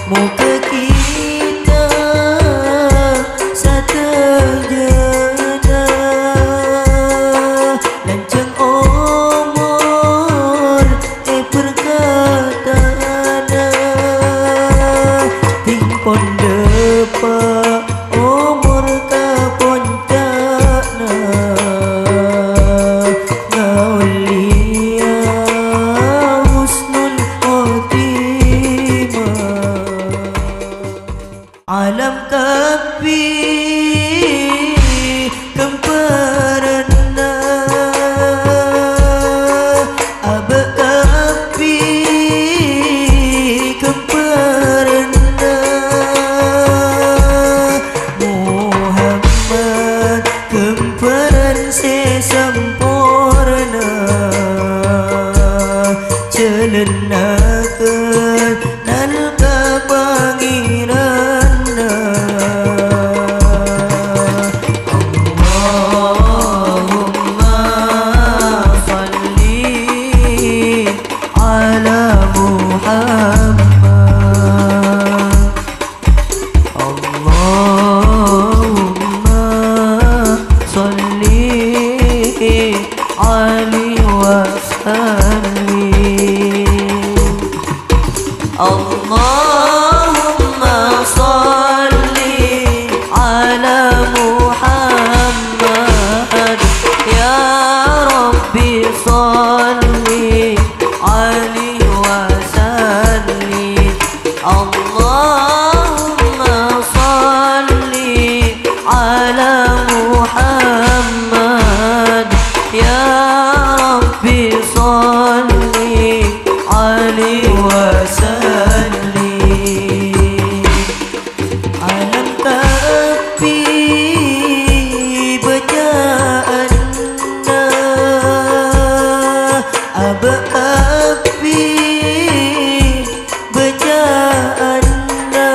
muka kita satajana lancang umur perkataan tingpon depa umur kapontana ngaulia husnul khotimah alam kapi kemparana aba kapi kemparana Muhammad kemparan sesempurna celenakan nalka pangirana Allahumma salli ala Muhammad Allahumma salli alaihi wasallim Allahumma salli ala Muhammad ya Rabbi salli alaihi wasallim Allahumma salli ala Muhammad ya Rabbi salli alaihi wasallim alam kapi bacaanna aba kapi bacaanna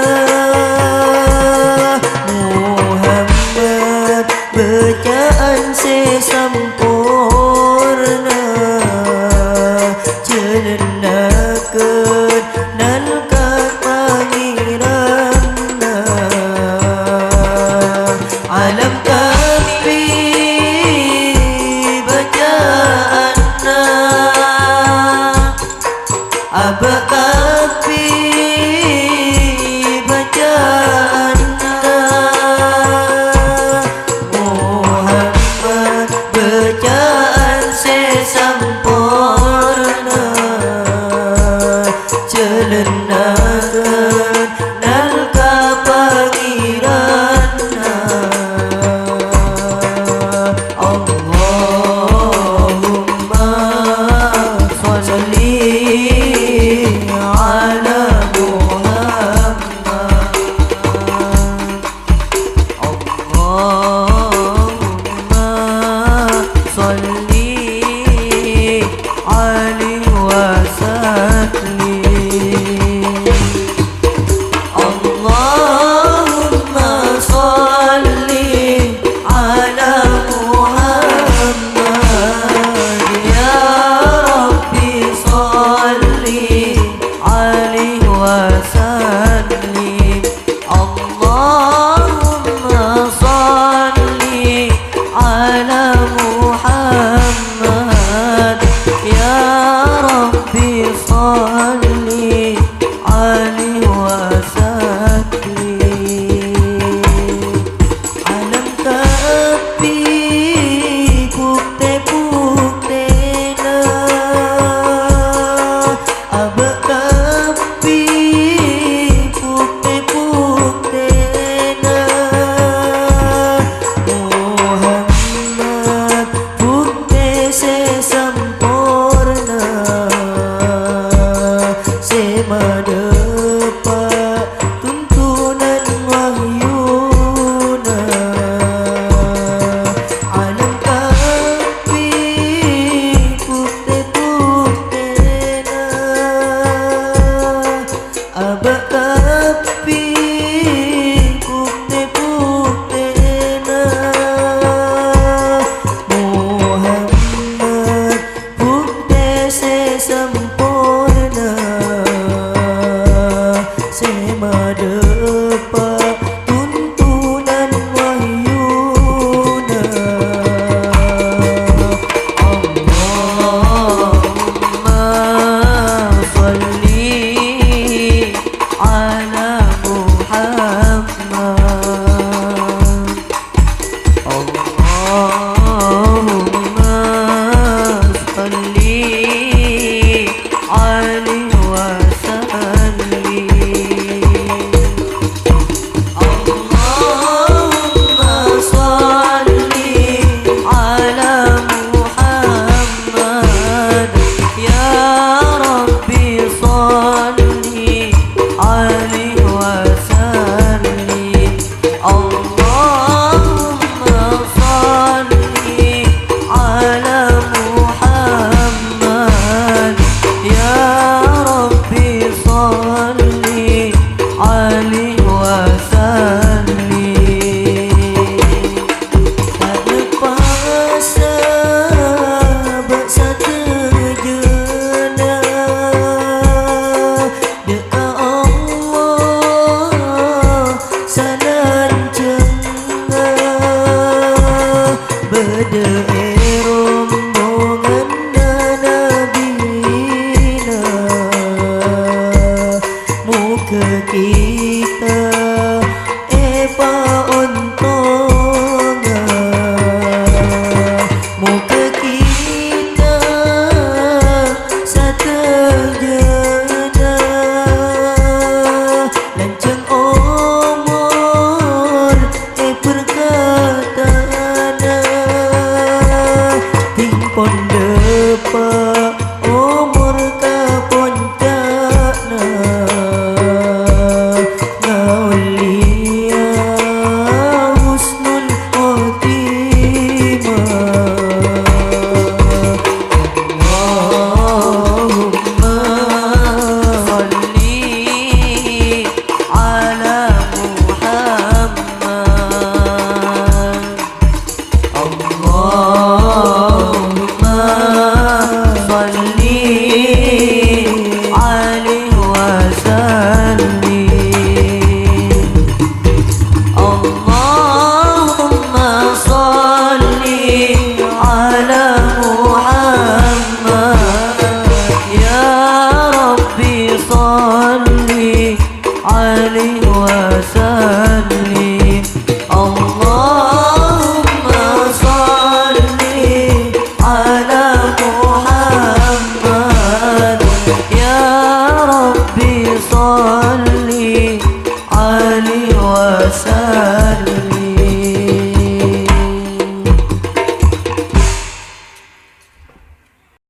madep tuntunan wahyuna. Allahumma salli ala Muhammad. Allahumma salli alaihi wasallim. Allahumma salli ala Muhammad. Ya Rabbi salli alaihi wasallim. Allahumma salli ala Muhammad. Ya Rabbi salli alaihi wasallim. Pada masa bersatu jenak doa Allah sanan cengah berdoa rombongan nabina muka kita epa ontonga muka kita satajana lancang omor perkataan tingkon depa umur ka poncana ngaulia husnul khotimah. Allahumma salli ala Muhammad. Allahumma salli alaihi wasallim. Allahumma salli ala Muhammad. Ya Rabbi salli alaihi wasallim. Allahumma salli ala Muhammad. Ya Rabbi salli alaihi wasallim.